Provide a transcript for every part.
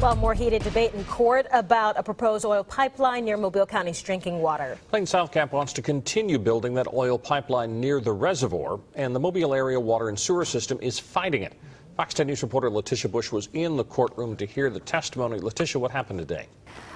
Well, more heated debate in court about a proposed oil pipeline near Mobile County's drinking water. Southcap wants to continue building that oil pipeline near the reservoir, and the Mobile area water and sewer system is fighting it. Fox 10 News reporter Letitia Bush was in the courtroom to hear the testimony. Letitia, what happened today?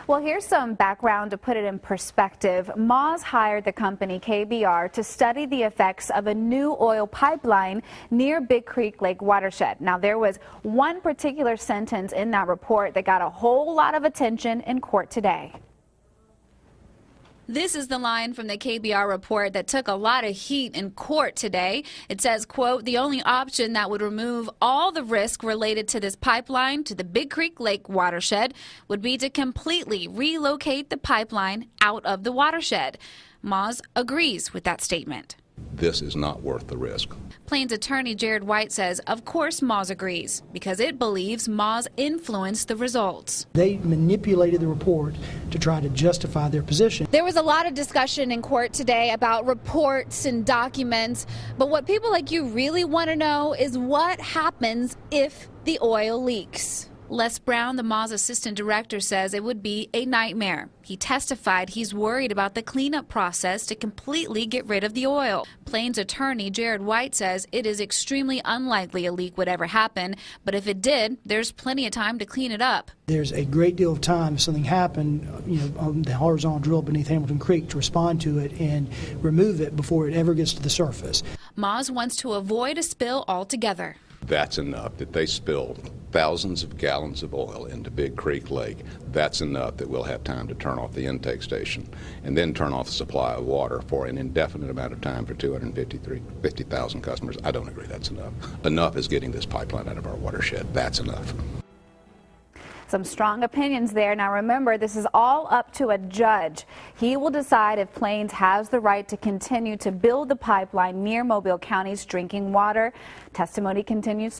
Well, here's some background to put it in perspective. MAWSS hired the company KBR to study the effects of a new oil pipeline near Big Creek Lake watershed. Now, there was one particular sentence in that report that got a whole lot of attention in court today. This is the line from the KBR report that took a lot of heat in court today. It says, quote, the only option that would remove all the risk related to this pipeline to the Big Creek Lake watershed would be to completely relocate the pipeline out of the watershed. MAWSS agrees with that statement. This is not worth the risk. Plains attorney Jared White says, of course MAWSS agrees, because it believes MAWSS influenced the results. They manipulated the report to try to justify their position. There was a lot of discussion in court today about reports and documents, but what people like you really want to know is what happens if the oil leaks. Les Brown, the MAWSS assistant director, says it would be a nightmare. He testified he's worried about the cleanup process to completely get rid of the oil. Plains attorney Jared White says it is extremely unlikely a leak would ever happen, but if it did, there's plenty of time to clean it up. There's a great deal of time if something happened, on the horizontal drill beneath Hamilton Creek to respond to it and remove it before it ever gets to the surface. MAWSS wants to avoid a spill altogether. That's enough that they spilled thousands of gallons of oil into Big Creek Lake. That's enough that we'll have time to turn off the intake station and then turn off the supply of water for an indefinite amount of time for 250,000 customers. I don't agree that's enough. Enough is getting this pipeline out of our watershed. That's enough. Some strong opinions there. Now remember, this is all up to a judge. He will decide if Plains has the right to continue to build the pipeline near Mobile County's drinking water. Testimony continues.